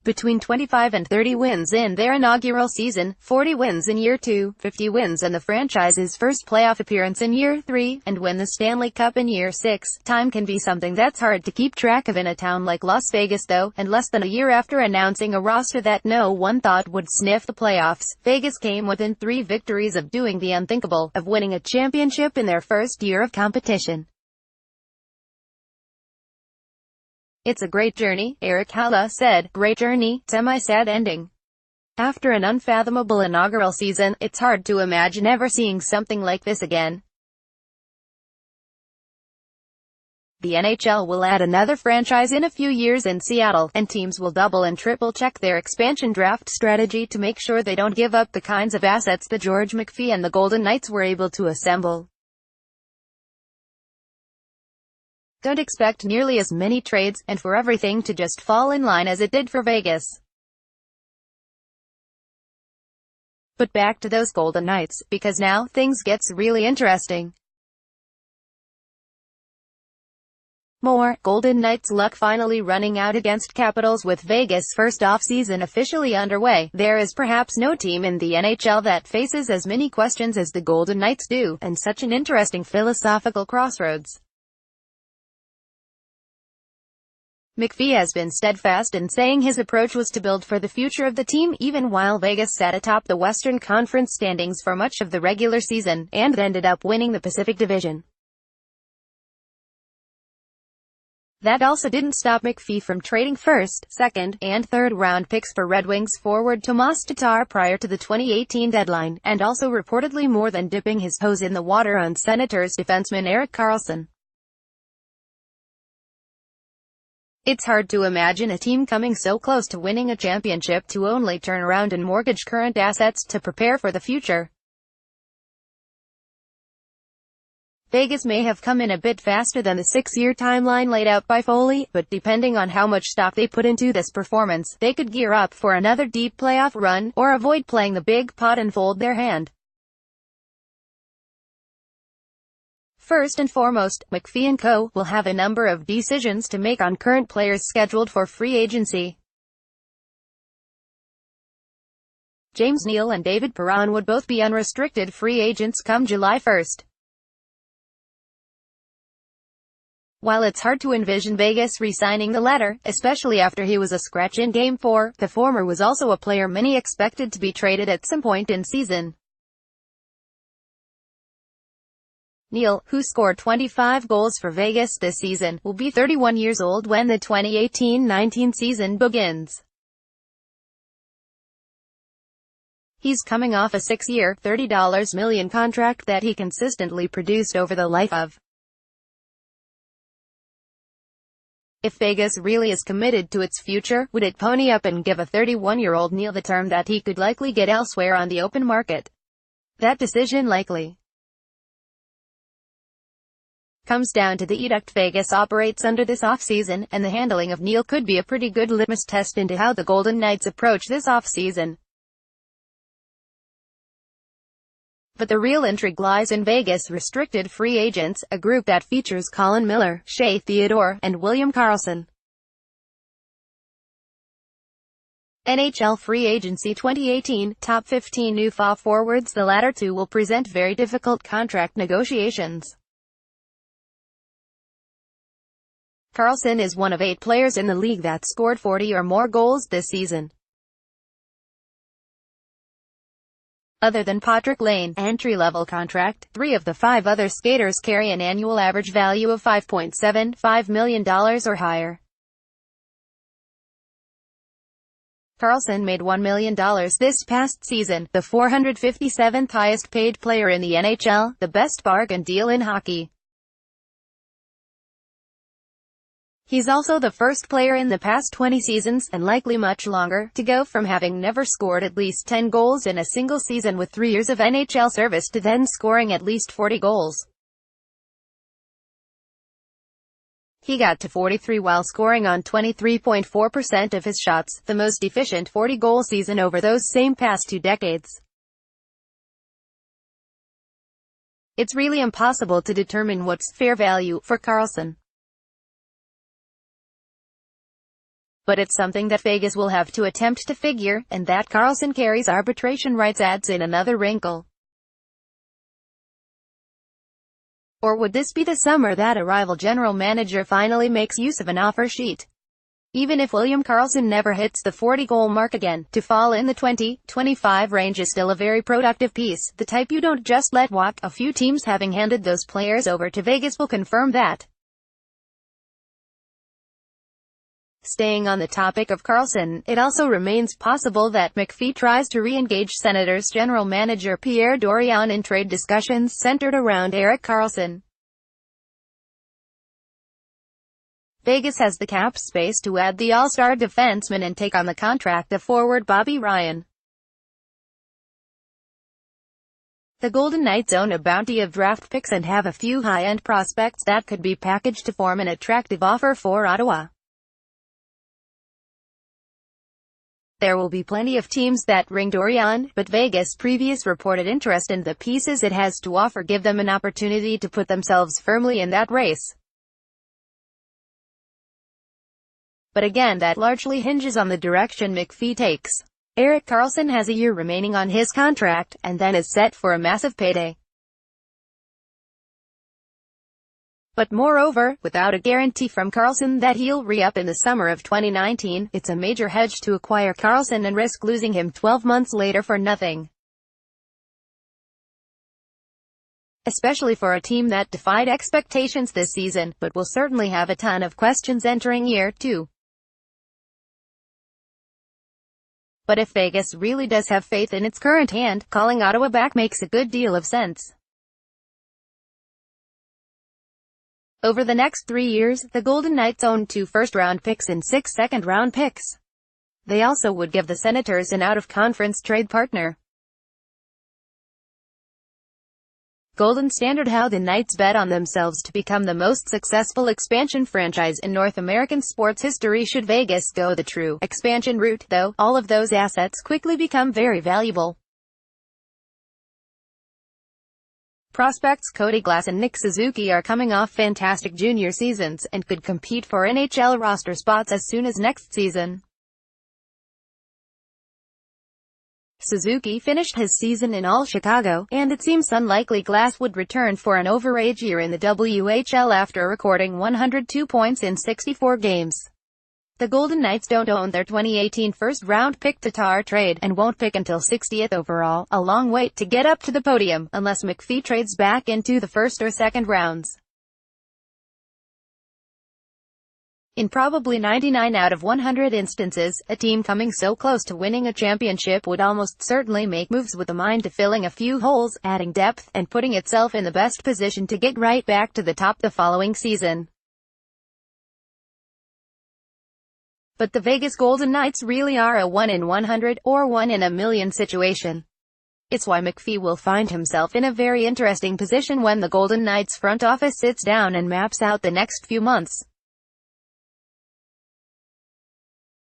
between 25 and 30 wins in their inaugural season, 40 wins in year 2, 50 wins in the franchise's first playoff appearance in year 3, and win the Stanley Cup in year 6. Time can be something that's hard to keep track of in a town like Las Vegas though, and less than a year after announcing a roster that no one thought would sniff the playoffs, Vegas came within 3 victories of doing the unthinkable, of winning a championship in their first year of competition. "It's a great journey," Eric Halla said. "Great journey, semi-sad ending. After an unfathomable inaugural season, it's hard to imagine ever seeing something like this again." The NHL will add another franchise in a few years in Seattle, and teams will double and triple check their expansion draft strategy to make sure they don't give up the kinds of assets that George McPhee and the Golden Knights were able to assemble. Don't expect nearly as many trades, and for everything to just fall in line as it did for Vegas. But back to those Golden Knights, because now, things gets really interesting. More Golden Knights luck finally running out against Capitals. With Vegas' first offseason officially underway, there is perhaps no team in the NHL that faces as many questions as the Golden Knights do, and such an interesting philosophical crossroads. McPhee has been steadfast in saying his approach was to build for the future of the team, even while Vegas sat atop the Western Conference standings for much of the regular season, and ended up winning the Pacific Division. That also didn't stop McPhee from trading first, second, and third round picks for Red Wings forward Tomas Tatar prior to the 2018 deadline, and also reportedly more than dipping his toes in the water on Senators defenseman Erik Karlsson. It's hard to imagine a team coming so close to winning a championship to only turn around and mortgage current assets to prepare for the future. Vegas may have come in a bit faster than the 6-year timeline laid out by Foley, but depending on how much stock they put into this performance, they could gear up for another deep playoff run, or avoid playing the big pot and fold their hand. First and foremost, McPhee and co. will have a number of decisions to make on current players scheduled for free agency. James Neal and David Perron would both be unrestricted free agents come July 1st. While it's hard to envision Vegas re-signing the latter, especially after he was a scratch in Game 4, the former was also a player many expected to be traded at some point in season. Neal, who scored 25 goals for Vegas this season, will be 31 years old when the 2018-19 season begins. He's coming off a 6-year, $30 million contract that he consistently produced over the life of. If Vegas really is committed to its future, would it pony up and give a 31-year-old Neal the term that he could likely get elsewhere on the open market? That decision likely comes down to the edict Vegas operates under this offseason, and the handling of Neal could be a pretty good litmus test into how the Golden Knights approach this offseason. But the real intrigue lies in Vegas' restricted free agents, a group that features Colin Miller, Shea Theodore, and William Karlsson. NHL Free Agency 2018, top 15 new forwards. The latter two will present very difficult contract negotiations. Karlsson is one of 8 players in the league that scored 40 or more goals this season. Other than Patrick Lane, entry-level contract, 3 of the 5 other skaters carry an annual average value of $5.75 million or higher. Karlsson made $1 million this past season, the 457th highest-paid player in the NHL, the best bargain deal in hockey. He's also the first player in the past 20 seasons, and likely much longer, to go from having never scored at least 10 goals in a single season with 3 years of NHL service to then scoring at least 40 goals. He got to 43 while scoring on 23.4% of his shots, the most efficient 40-goal season over those same past 2 decades. It's really impossible to determine what's fair value for Karlsson. But it's something that Vegas will have to attempt to figure, and that Karlsson carries arbitration rights adds in another wrinkle. Or would this be the summer that a rival general manager finally makes use of an offer sheet? Even if William Karlsson never hits the 40-goal mark again, to fall in the 20-25 range is still a very productive piece, the type you don't just let walk. A few teams having handed those players over to Vegas will confirm that. Staying on the topic of Karlsson, it also remains possible that McPhee tries to re-engage Senators general manager Pierre Dorion in trade discussions centered around Erik Karlsson. Vegas has the cap space to add the all-star defenseman and take on the contract of forward Bobby Ryan. The Golden Knights own a bounty of draft picks and have a few high-end prospects that could be packaged to form an attractive offer for Ottawa. There will be plenty of teams that ring Dorion, but Vegas' previous reported interest in the pieces it has to offer give them an opportunity to put themselves firmly in that race. But again, that largely hinges on the direction McPhee takes. Erik Karlsson has a year remaining on his contract, and then is set for a massive payday. But moreover, without a guarantee from Karlsson that he'll re-up in the summer of 2019, it's a major hedge to acquire Karlsson and risk losing him 12 months later for nothing. Especially for a team that defied expectations this season, but will certainly have a ton of questions entering year 2. But if Vegas really does have faith in its current hand, calling Ottawa back makes a good deal of sense. Over the next 3 years, the Golden Knights own 2 first-round picks and 6 second-round picks. They also would give the Senators an out-of-conference trade partner. Golden Standard: how the Knights bet on themselves to become the most successful expansion franchise in North American sports history. Should Vegas go the true expansion route, though, all of those assets quickly become very valuable. Prospects Cody Glass and Nick Suzuki are coming off fantastic junior seasons, and could compete for NHL roster spots as soon as next season. Suzuki finished his season in All-Chicago, and it seems unlikely Glass would return for an overage year in the WHL after recording 102 points in 64 games. The Golden Knights don't own their 2018 first-round pick Tatar trade, and won't pick until 60th overall, a long wait to get up to the podium, unless McPhee trades back into the first or second rounds. In probably 99 out of 100 instances, a team coming so close to winning a championship would almost certainly make moves with a mind to filling a few holes, adding depth, and putting itself in the best position to get right back to the top the following season. But the Vegas Golden Knights really are a 1 in 100, or 1 in a million situation. It's why McPhee will find himself in a very interesting position when the Golden Knights front office sits down and maps out the next few months.